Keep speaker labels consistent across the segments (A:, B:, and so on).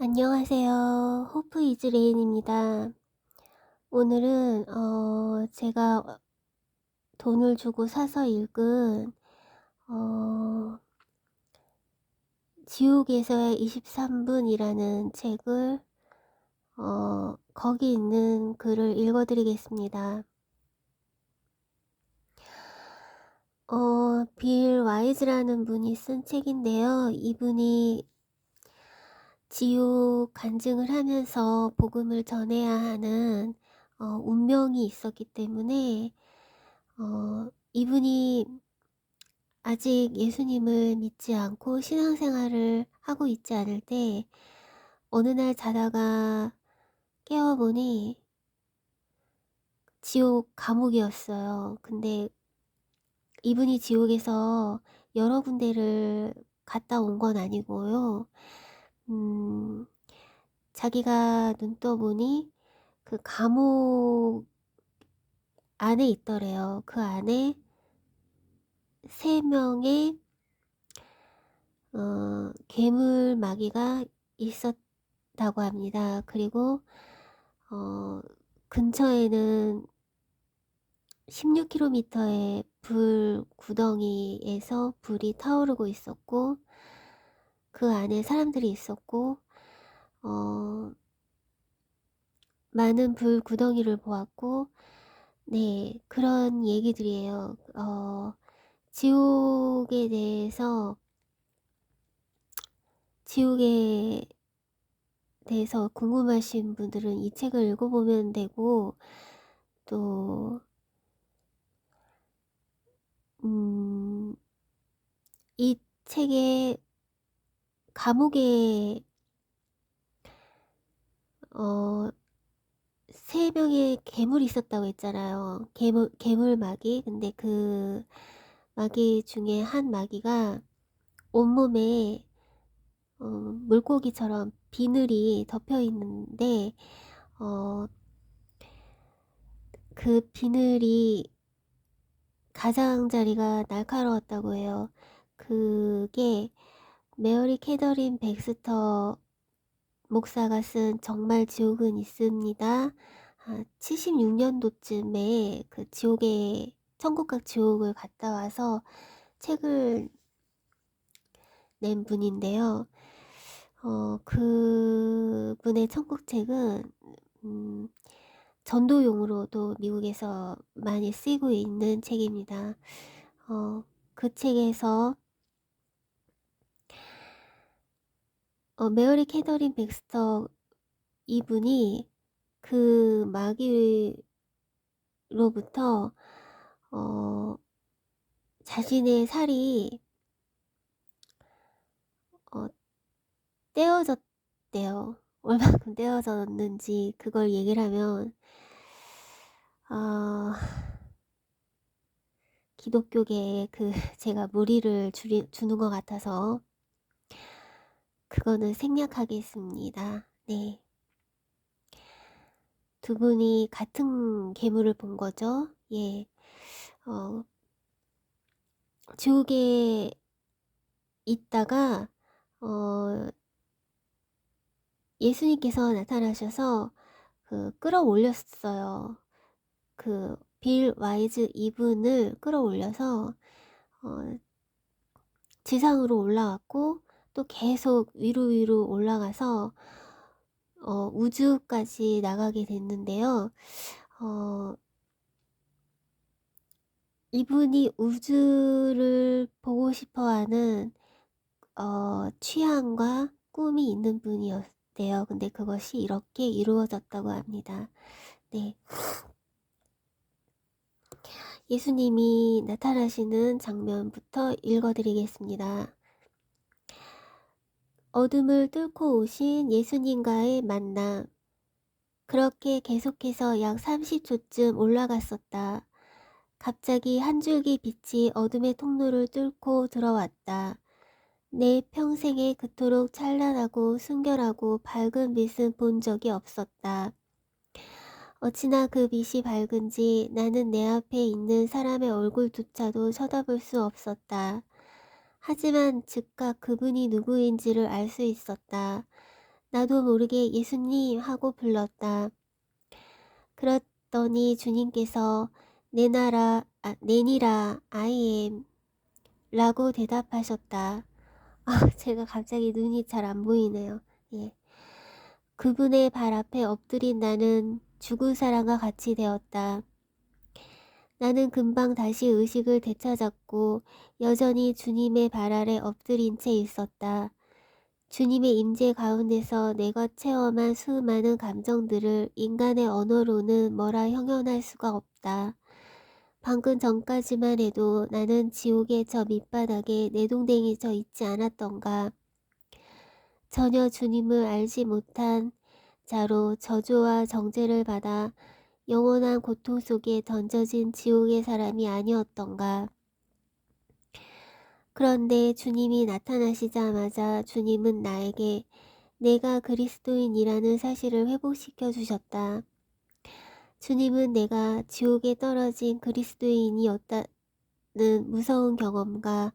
A: 안녕하세요. 호프 이즈 레인입니다. 오늘은 제가 돈을 주고 사서 읽은 어 지옥에서의 23분이라는 책을 거기 있는 글을 읽어 드리겠습니다. 빌 와이즈라는 분이 쓴 책인데요. 이분이 지옥 간증을 하면서 복음을 전해야 하는 운명이 있었기 때문에 이분이 아직 예수님을 믿지 않고 신앙생활을 하고 있지 않을 때 어느 날 자다가 깨어보니 지옥 감옥이었어요. 근데 이분이 지옥에서 여러 군데를 갔다 온 건 아니고요. 자기가 눈 떠보니 그 감옥 안에 있더래요. 그 안에 3명의 괴물 마귀가 있었다고 합니다. 그리고 근처에는 16km의 불 구덩이에서 불이 타오르고 있었고 그 안에 사람들이 있었고 많은 불 구덩이를 보았고 네, 그런 얘기들이에요. 지옥에 대해서 지옥에 대해서 궁금하신 분들은 이 책을 읽어보면 되고, 또 이 책에 감옥에 3명의 괴물이 있었다고 했잖아요. 괴물 마귀. 근데 그 마귀 중에 한 마귀가 온몸에 물고기처럼 비늘이 덮여 있는데 그 비늘이 가장자리가 날카로웠다고 해요. 그게 메어리 캐더린 백스터 목사가 쓴 정말 지옥은 있습니다. 76년도쯤에 그 천국과 지옥을 갔다 와서 책을 낸 분인데요. 그분의 천국책은 전도용으로도 미국에서 많이 쓰이고 있는 책입니다. 그 책에서 메어리 캐더린 백스터 이분이 그 마귀로부터 자신의 살이 떼어졌대요. 얼마큼 떼어졌는지 그걸 얘기를 하면 기독교계에 제가 무리를 주는 것 같아서 그거는 생략하겠습니다. 네. 두 분이 같은 괴물을 본 거죠. 예. 지옥에 있다가 예수님께서 나타나셔서 끌어올렸어요. 빌 와이즈 이분을 끌어올려서 지상으로 올라왔고 또 계속 위로 올라가서 우주까지 나가게 됐는데요. 이분이 우주를 보고 싶어하는 취향과 꿈이 있는 분이었대요. 근데 그것이 이렇게 이루어졌다고 합니다. 네. 예수님이 나타나시는 장면부터 읽어드리겠습니다. 어둠을 뚫고 오신 예수님과의 만남. 그렇게 계속해서 약 30초쯤 올라갔었다. 갑자기 한 줄기 빛이 어둠의 통로를 뚫고 들어왔다. 내 평생에 그토록 찬란하고 순결하고 밝은 빛은 본 적이 없었다. 어찌나 그 빛이 밝은지 나는 내 앞에 있는 사람의 얼굴조차도 쳐다볼 수 없었다. 하지만 즉각 그분이 누구인지를 알 수 있었다. 나도 모르게 예수님 하고 불렀다. 그랬더니 주님께서 내니라 I am 라고 대답하셨다. 제가 갑자기 눈이 잘 안 보이네요. 예. 그분의 발 앞에 엎드린 나는 죽은 사람과 같이 되었다. 나는 금방 다시 의식을 되찾았고 여전히 주님의 발 아래 엎드린 채 있었다. 주님의 임재 가운데서 내가 체험한 수많은 감정들을 인간의 언어로는 뭐라 형용할 수가 없다. 방금 전까지만 해도 나는 지옥의 저 밑바닥에 내동댕이져 있지 않았던가. 전혀 주님을 알지 못한 자로 저주와 정죄를 받아 영원한 고통 속에 던져진 지옥의 사람이 아니었던가. 그런데 주님이 나타나시자마자 주님은 나에게 내가 그리스도인이라는 사실을 회복시켜 주셨다. 주님은 내가 지옥에 떨어진 그리스도인이었다는 무서운 경험과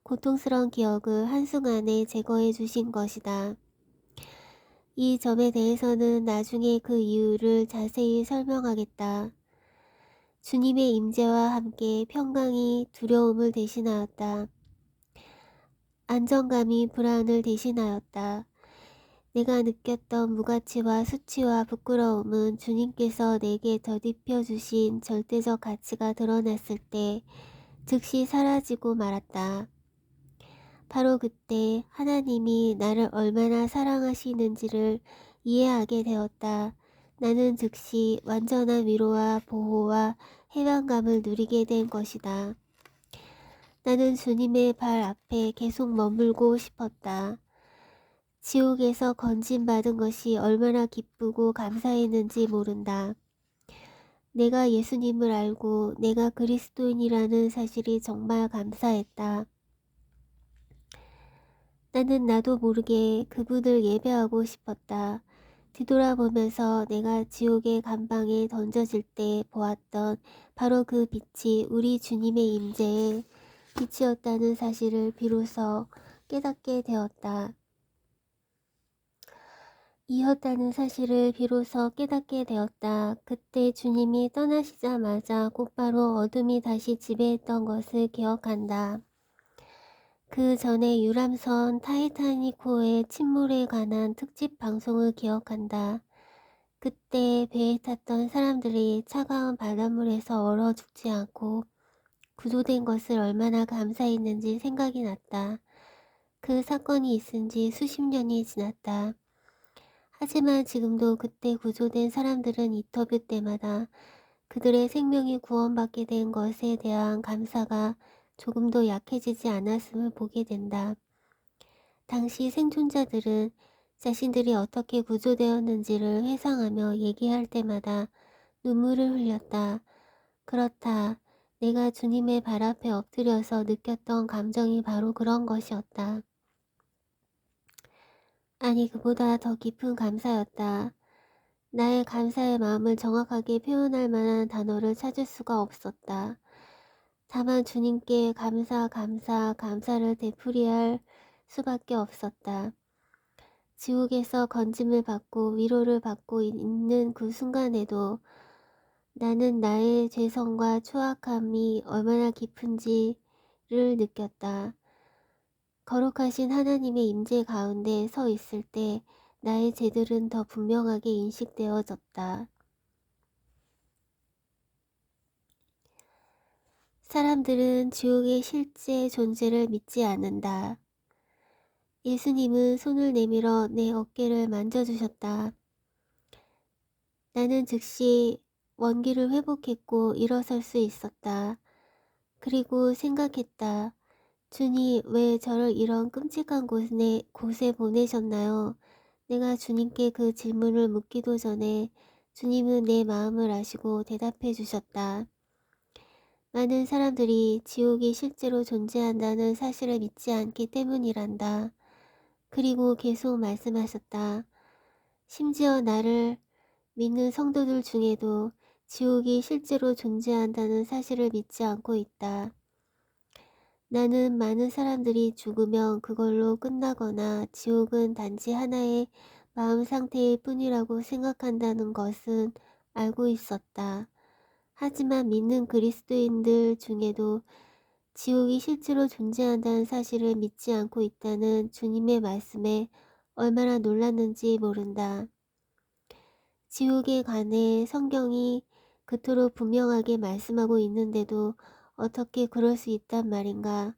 A: 고통스러운 기억을 한순간에 제거해 주신 것이다. 이 점에 대해서는 나중에 그 이유를 자세히 설명하겠다. 주님의 임재와 함께 평강이 두려움을 대신하였다. 안정감이 불안을 대신하였다. 내가 느꼈던 무가치와 수치와 부끄러움은 주님께서 내게 덧입혀 주신 절대적 가치가 드러났을 때 즉시 사라지고 말았다. 바로 그때 하나님이 나를 얼마나 사랑하시는지를 이해하게 되었다. 나는 즉시 완전한 위로와 보호와 해방감을 누리게 된 것이다. 나는 주님의 발 앞에 계속 머물고 싶었다. 지옥에서 건진받은 것이 얼마나 기쁘고 감사했는지 모른다. 내가 예수님을 알고 내가 그리스도인이라는 사실이 정말 감사했다. 나는 나도 모르게 그분을 예배하고 싶었다. 뒤돌아보면서 내가 지옥의 감방에 던져질 때 보았던 바로 그 빛이 우리 주님의 임재의 빛이었다는 사실을 비로소 깨닫게 되었다. 이었다는 사실을 비로소 깨닫게 되었다. 그때 주님이 떠나시자마자 곧바로 어둠이 다시 지배했던 것을 기억한다. 그 전에 유람선 타이타닉호의 침몰에 관한 특집 방송을 기억한다. 그때 배에 탔던 사람들이 차가운 바닷물에서 얼어 죽지 않고 구조된 것을 얼마나 감사했는지 생각이 났다. 그 사건이 있은 지 수십 년이 지났다. 하지만 지금도 그때 구조된 사람들은 인터뷰 때마다 그들의 생명이 구원받게 된 것에 대한 감사가 조금도 약해지지 않았음을 보게 된다. 당시 생존자들은 자신들이 어떻게 구조되었는지를 회상하며 얘기할 때마다 눈물을 흘렸다. 그렇다. 내가 주님의 발 앞에 엎드려서 느꼈던 감정이 바로 그런 것이었다. 아니, 그보다 더 깊은 감사였다. 나의 감사의 마음을 정확하게 표현할 만한 단어를 찾을 수가 없었다. 다만 주님께 감사를 되풀이할 수밖에 없었다. 지옥에서 건짐을 받고 위로를 받고 있는 그 순간에도 나는 나의 죄성과 추악함이 얼마나 깊은지를 느꼈다. 거룩하신 하나님의 임재 가운데 서 있을 때 나의 죄들은 더 분명하게 인식되어졌다. 사람들은 지옥의 실제 존재를 믿지 않는다. 예수님은 손을 내밀어 내 어깨를 만져주셨다. 나는 즉시 원기를 회복했고 일어설 수 있었다. 그리고 생각했다. 주님, 왜 저를 이런 끔찍한 곳에 보내셨나요? 내가 주님께 그 질문을 묻기도 전에 주님은 내 마음을 아시고 대답해 주셨다. 많은 사람들이 지옥이 실제로 존재한다는 사실을 믿지 않기 때문이란다. 그리고 계속 말씀하셨다. 심지어 나를 믿는 성도들 중에도 지옥이 실제로 존재한다는 사실을 믿지 않고 있다. 나는 많은 사람들이 죽으면 그걸로 끝나거나 지옥은 단지 하나의 마음 상태일 뿐이라고 생각한다는 것은 알고 있었다. 하지만 믿는 그리스도인들 중에도 지옥이 실제로 존재한다는 사실을 믿지 않고 있다는 주님의 말씀에 얼마나 놀랐는지 모른다. 지옥에 관해 성경이 그토록 분명하게 말씀하고 있는데도 어떻게 그럴 수 있단 말인가?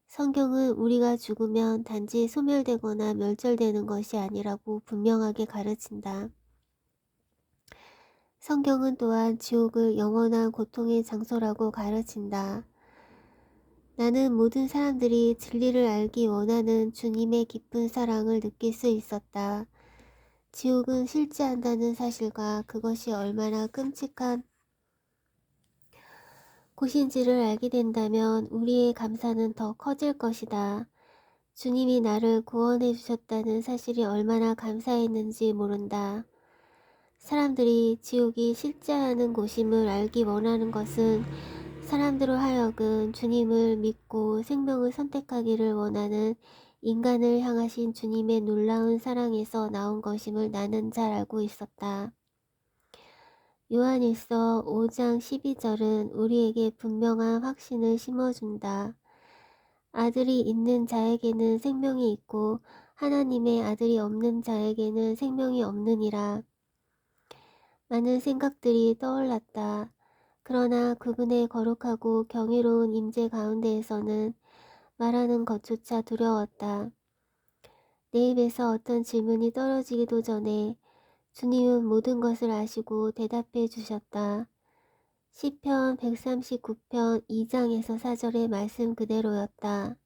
A: 성경은 우리가 죽으면 단지 소멸되거나 멸절되는 것이 아니라고 분명하게 가르친다. 성경은 또한 지옥을 영원한 고통의 장소라고 가르친다. 나는 모든 사람들이 진리를 알기 원하는 주님의 깊은 사랑을 느낄 수 있었다. 지옥은 실제한다는 사실과 그것이 얼마나 끔찍한 곳인지를 알게 된다면 우리의 감사는 더 커질 것이다. 주님이 나를 구원해 주셨다는 사실이 얼마나 감사했는지 모른다. 사람들이 지옥이 실제하는 곳임을 알기 원하는 것은 사람들로 하여금 주님을 믿고 생명을 선택하기를 원하는 인간을 향하신 주님의 놀라운 사랑에서 나온 것임을 나는 잘 알고 있었다. 요한일서 5장 12절은 우리에게 분명한 확신을 심어준다. 아들이 있는 자에게는 생명이 있고 하나님의 아들이 없는 자에게는 생명이 없느니라. 많은 생각들이 떠올랐다. 그러나 그분의 거룩하고 경이로운 임재 가운데에서는 말하는 것조차 두려웠다. 내 입에서 어떤 질문이 떨어지기도 전에 주님은 모든 것을 아시고 대답해 주셨다. 시편 139편 2장에서 4절의 말씀 그대로였다.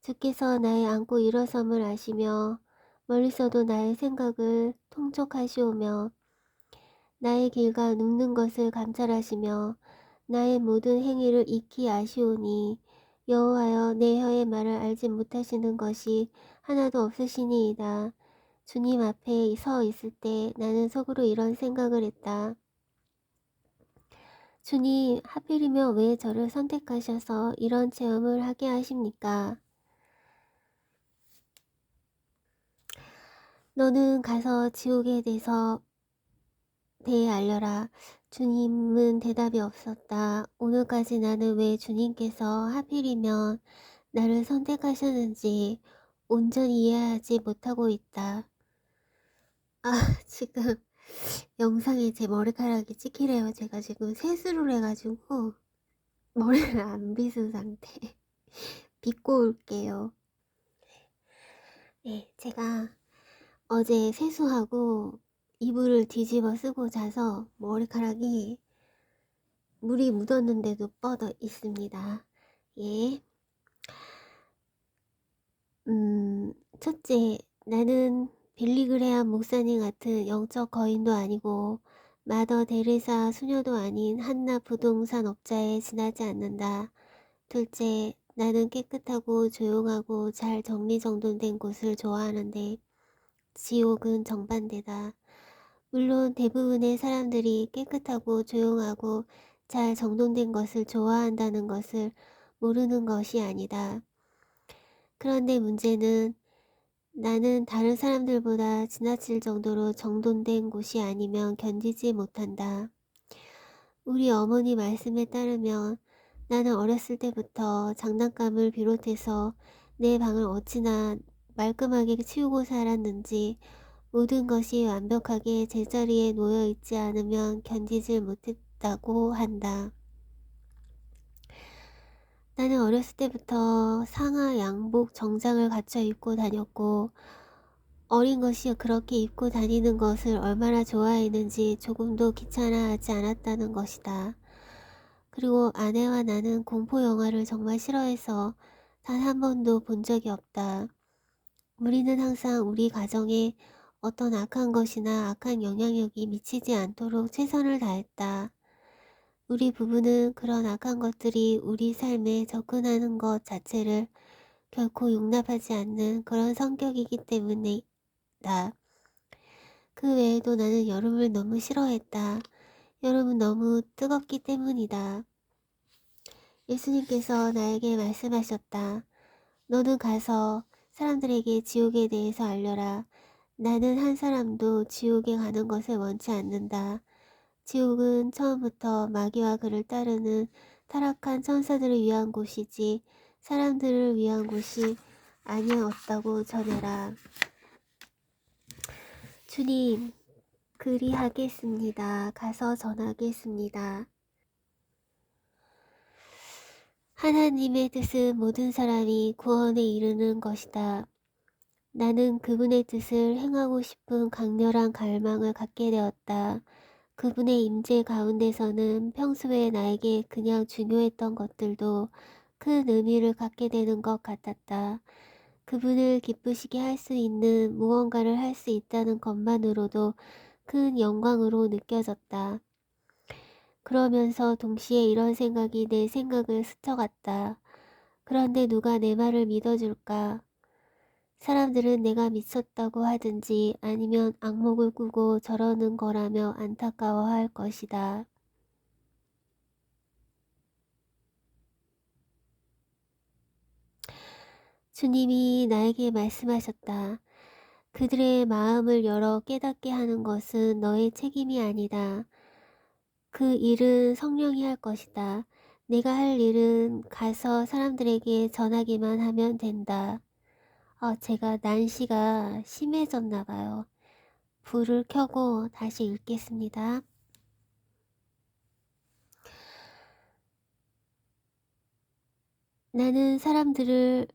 A: 주께서 나의 앉고 일어섬을 아시며 멀리서도 나의 생각을 통촉하시오며 나의 길과 눕는 것을 감찰하시며 나의 모든 행위를 익히 아시오니 여호와여 내 혀의 말을 알지 못하시는 것이 하나도 없으시니이다. 주님 앞에 서 있을 때 나는 속으로 이런 생각을 했다. 주님, 하필이면 왜 저를 선택하셔서 이런 체험을 하게 하십니까? 너는 가서 지옥에 대해 알려라. 주님은 대답이 없었다. 오늘까지 나는 왜 주님께서 하필이면 나를 선택하셨는지 온전히 이해하지 못하고 있다. 아, 지금 영상에 제 머리카락이 찍히래요. 제가 지금 세수를 해가지고 머리를 안 빗은 상태. 빗고 올게요. 네, 제가 어제 세수하고 이불을 뒤집어 쓰고 자서 머리카락이 물이 묻었는데도 뻗어 있습니다. 예. 첫째, 나는 빌리그레암 목사님 같은 영적 거인도 아니고 마더 데레사 수녀도 아닌 한낱 부동산 업자에 지나지 않는다. 둘째, 나는 깨끗하고 조용하고 잘 정리정돈된 곳을 좋아하는데 지옥은 정반대다. 물론 대부분의 사람들이 깨끗하고 조용하고 잘 정돈된 것을 좋아한다는 것을 모르는 것이 아니다. 그런데 문제는 나는 다른 사람들보다 지나칠 정도로 정돈된 곳이 아니면 견디지 못한다. 우리 어머니 말씀에 따르면 나는 어렸을 때부터 장난감을 비롯해서 내 방을 어찌나 말끔하게 치우고 살았는지 모든 것이 완벽하게 제자리에 놓여 있지 않으면 견디질 못했다고 한다. 나는 어렸을 때부터 상하, 양복, 정장을 갖춰 입고 다녔고 어린 것이 그렇게 입고 다니는 것을 얼마나 좋아했는지 조금도 귀찮아하지 않았다는 것이다. 그리고 아내와 나는 공포 영화를 정말 싫어해서 단 한 번도 본 적이 없다. 우리는 항상 우리 가정에 어떤 악한 것이나 악한 영향력이 미치지 않도록 최선을 다했다. 우리 부부는 그런 악한 것들이 우리 삶에 접근하는 것 자체를 결코 용납하지 않는 그런 성격이기 때문이다. 그 외에도 나는 여름을 너무 싫어했다. 여름은 너무 뜨겁기 때문이다. 예수님께서 나에게 말씀하셨다. 너는 가서 사람들에게 지옥에 대해서 알려라. 나는 한 사람도 지옥에 가는 것을 원치 않는다. 지옥은 처음부터 마귀와 그를 따르는 타락한 천사들을 위한 곳이지 사람들을 위한 곳이 아니었다고 전해라. 주님, 그리하겠습니다. 가서 전하겠습니다. 하나님의 뜻은 모든 사람이 구원에 이르는 것이다. 나는 그분의 뜻을 행하고 싶은 강렬한 갈망을 갖게 되었다. 그분의 임재 가운데서는 평소에 나에게 그냥 중요했던 것들도 큰 의미를 갖게 되는 것 같았다. 그분을 기쁘시게 할 수 있는 무언가를 할 수 있다는 것만으로도 큰 영광으로 느껴졌다. 그러면서 동시에 이런 생각이 내 생각을 스쳐갔다. 그런데 누가 내 말을 믿어줄까? 사람들은 내가 미쳤다고 하든지 아니면 악몽을 꾸고 저러는 거라며 안타까워할 것이다. 주님이 나에게 말씀하셨다. 그들의 마음을 열어 깨닫게 하는 것은 너의 책임이 아니다. 그 일은 성령이 할 것이다. 내가 할 일은 가서 사람들에게 전하기만 하면 된다. 제가 난시가 심해졌나 봐요. 불을 켜고 다시 읽겠습니다. 나는 사람들을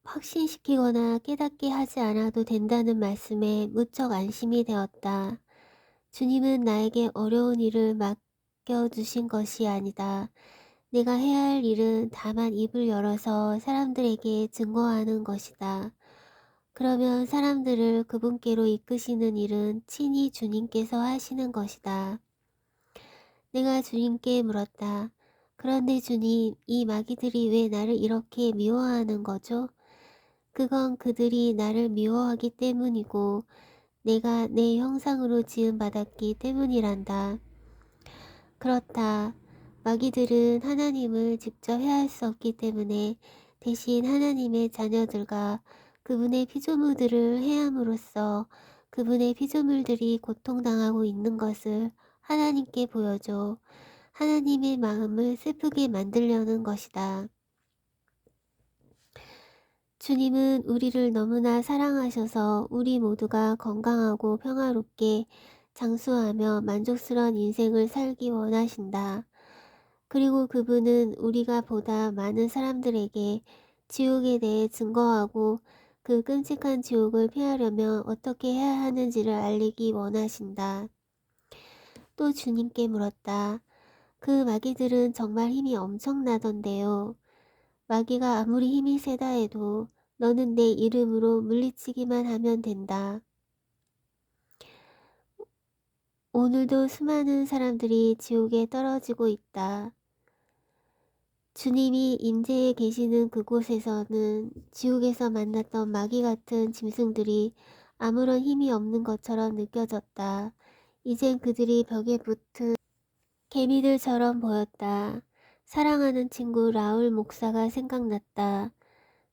A: 확신시키거나 깨닫게 하지 않아도 된다는 말씀에 무척 안심이 되었다. 주님은 나에게 어려운 일을 맡겨주신 것이 아니다. 내가 해야 할 일은 다만 입을 열어서 사람들에게 증거하는 것이다. 그러면 사람들을 그분께로 이끄시는 일은 친히 주님께서 하시는 것이다. 내가 주님께 물었다. 그런데 주님, 이 마귀들이 왜 나를 이렇게 미워하는 거죠? 그건 그들이 나를 미워하기 때문이고 내가 내 형상으로 지음받았기 때문이란다. 그렇다. 마귀들은 하나님을 직접 해할 수 없기 때문에 대신 하나님의 자녀들과 그분의 피조물들을 해함으로써 그분의 피조물들이 고통당하고 있는 것을 하나님께 보여줘 하나님의 마음을 슬프게 만들려는 것이다. 주님은 우리를 너무나 사랑하셔서 우리 모두가 건강하고 평화롭게 장수하며 만족스러운 인생을 살기 원하신다. 그리고 그분은 우리가 보다 많은 사람들에게 지옥에 대해 증거하고 그 끔찍한 지옥을 피하려면 어떻게 해야 하는지를 알리기 원하신다. 또 주님께 물었다. 그 마귀들은 정말 힘이 엄청나던데요. 마귀가 아무리 힘이 세다 해도 너는 내 이름으로 물리치기만 하면 된다. 오늘도 수많은 사람들이 지옥에 떨어지고 있다. 주님이 임재에 계시는 그곳에서는 지옥에서 만났던 마귀 같은 짐승들이 아무런 힘이 없는 것처럼 느껴졌다. 이젠 그들이 벽에 붙은 개미들처럼 보였다. 사랑하는 친구 라울 목사가 생각났다.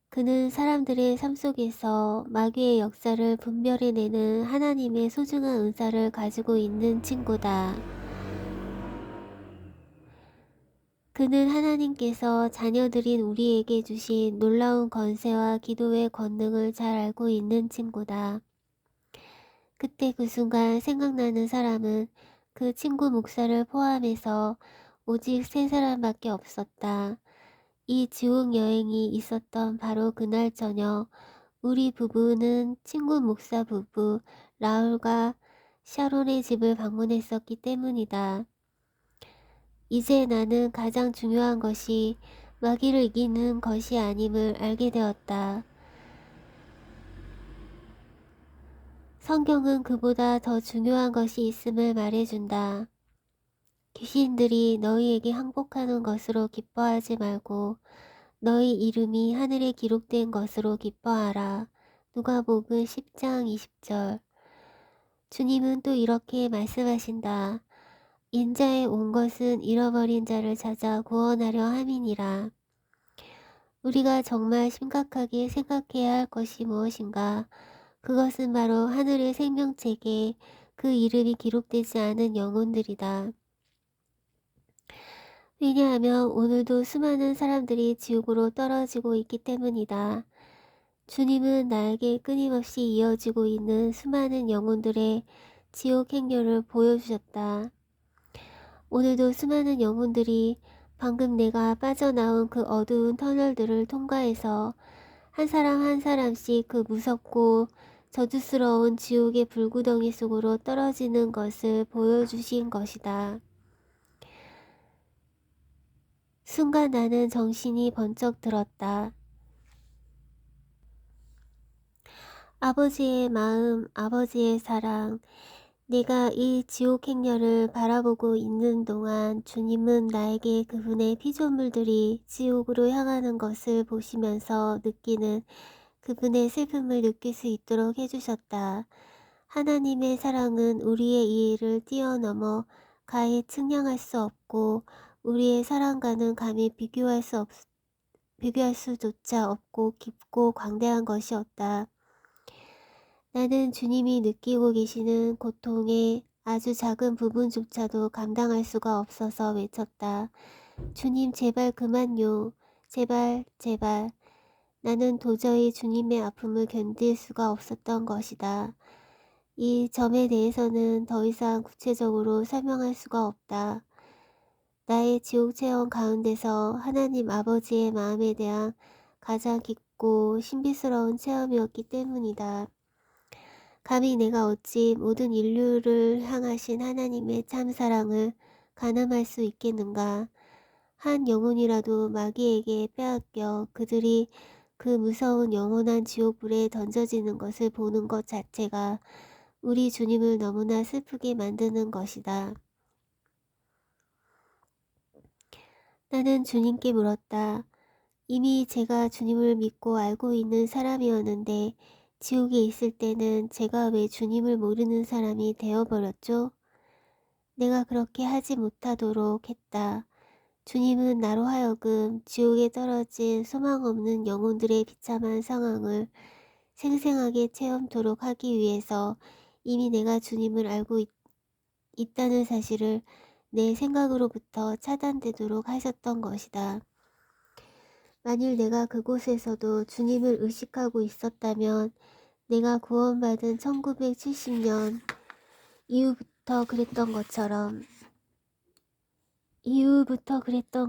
A: 그는 사람들의 삶 속에서 마귀의 역사를 분별해내는 하나님의 소중한 은사를 가지고 있는 친구다. 그는 하나님께서 자녀들인 우리에게 주신 놀라운 권세와 기도의 권능을 잘 알고 있는 친구다. 그때 그 순간 생각나는 사람은 그 친구 목사를 포함해서 오직 3사람밖에 없었다. 이 지옥 여행이 있었던 바로 그날 저녁 우리 부부는 친구 목사 부부 라울과 샤론의 집을 방문했었기 때문이다. 이제 나는 가장 중요한 것이 마귀를 이기는 것이 아님을 알게 되었다. 성경은 그보다 더 중요한 것이 있음을 말해준다. 귀신들이 너희에게 항복하는 것으로 기뻐하지 말고 너희 이름이 하늘에 기록된 것으로 기뻐하라. 누가복음 10장 20절. 주님은 또 이렇게 말씀하신다. 인자에 온 것은 잃어버린 자를 찾아 구원하려 함이니라. 우리가 정말 심각하게 생각해야 할 것이 무엇인가? 그것은 바로 하늘의 생명책에 그 이름이 기록되지 않은 영혼들이다. 왜냐하면 오늘도 수많은 사람들이 지옥으로 떨어지고 있기 때문이다. 주님은 나에게 끊임없이 이어지고 있는 수많은 영혼들의 지옥 행렬을 보여주셨다. 오늘도 수많은 영혼들이 방금 내가 빠져나온 그 어두운 터널들을 통과해서 한 사람 한 사람씩 그 무섭고 저주스러운 지옥의 불구덩이 속으로 떨어지는 것을 보여주신 것이다. 순간 나는 정신이 번쩍 들었다. 아버지의 마음, 아버지의 사랑, 내가 이 지옥 행렬을 바라보고 있는 동안 주님은 나에게 그분의 피조물들이 지옥으로 향하는 것을 보시면서 느끼는 그분의 슬픔을 느낄 수 있도록 해주셨다. 하나님의 사랑은 우리의 이해를 뛰어넘어 가히 측량할 수 없고 우리의 사랑과는 감히 비교할 수조차 없고 깊고 광대한 것이었다. 나는 주님이 느끼고 계시는 고통의 아주 작은 부분조차도 감당할 수가 없어서 외쳤다. 주님 제발 그만요. 제발 제발. 나는 도저히 주님의 아픔을 견딜 수가 없었던 것이다. 이 점에 대해서는 더 이상 구체적으로 설명할 수가 없다. 나의 지옥 체험 가운데서 하나님 아버지의 마음에 대한 가장 깊고 신비스러운 체험이었기 때문이다. 감히 내가 어찌 모든 인류를 향하신 하나님의 참 사랑을 가늠할 수 있겠는가. 한 영혼이라도 마귀에게 빼앗겨 그들이 그 무서운 영원한 지옥불에 던져지는 것을 보는 것 자체가 우리 주님을 너무나 슬프게 만드는 것이다. 나는 주님께 물었다. 이미 제가 주님을 믿고 알고 있는 사람이었는데 지옥에 있을 때는 제가 왜 주님을 모르는 사람이 되어버렸죠? 내가 그렇게 하지 못하도록 했다. 주님은 나로 하여금 지옥에 떨어진 소망 없는 영혼들의 비참한 상황을 생생하게 체험토록 하기 위해서 이미 내가 주님을 알고 있다는 사실을 내 생각으로부터 차단되도록 하셨던 것이다. 만일 내가 그곳에서도 주님을 의식하고 있었다면 내가 구원받은 1970년 이후부터 그랬던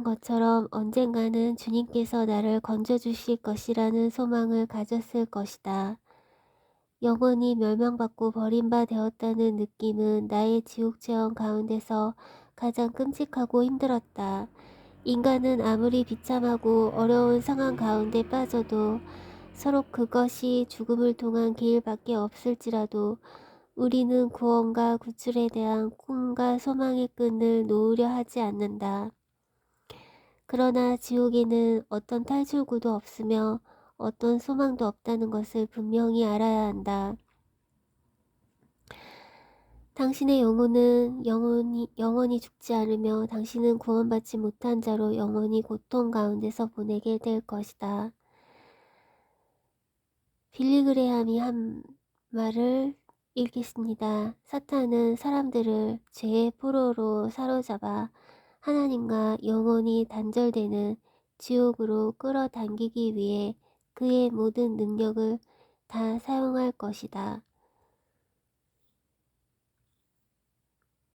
A: 것처럼 언젠가는 주님께서 나를 건져주실 것이라는 소망을 가졌을 것이다. 영원히 멸망받고 버림바 되었다는 느낌은 나의 지옥체험 가운데서 가장 끔찍하고 힘들었다. 인간은 아무리 비참하고 어려운 상황 가운데 빠져도 서로 그것이 죽음을 통한 길밖에 없을지라도 우리는 구원과 구출에 대한 꿈과 소망의 끈을 놓으려 하지 않는다. 그러나 지옥에는 어떤 탈출구도 없으며 어떤 소망도 없다는 것을 분명히 알아야 한다. 당신의 영혼은 영원히 죽지 않으며 당신은 구원받지 못한 자로 영원히 고통 가운데서 보내게 될 것이다. 빌리 그레함이 한 말을 읽겠습니다. 사탄은 사람들을 죄의 포로로 사로잡아 하나님과 영원히 단절되는 지옥으로 끌어당기기 위해 그의 모든 능력을 다 사용할 것이다.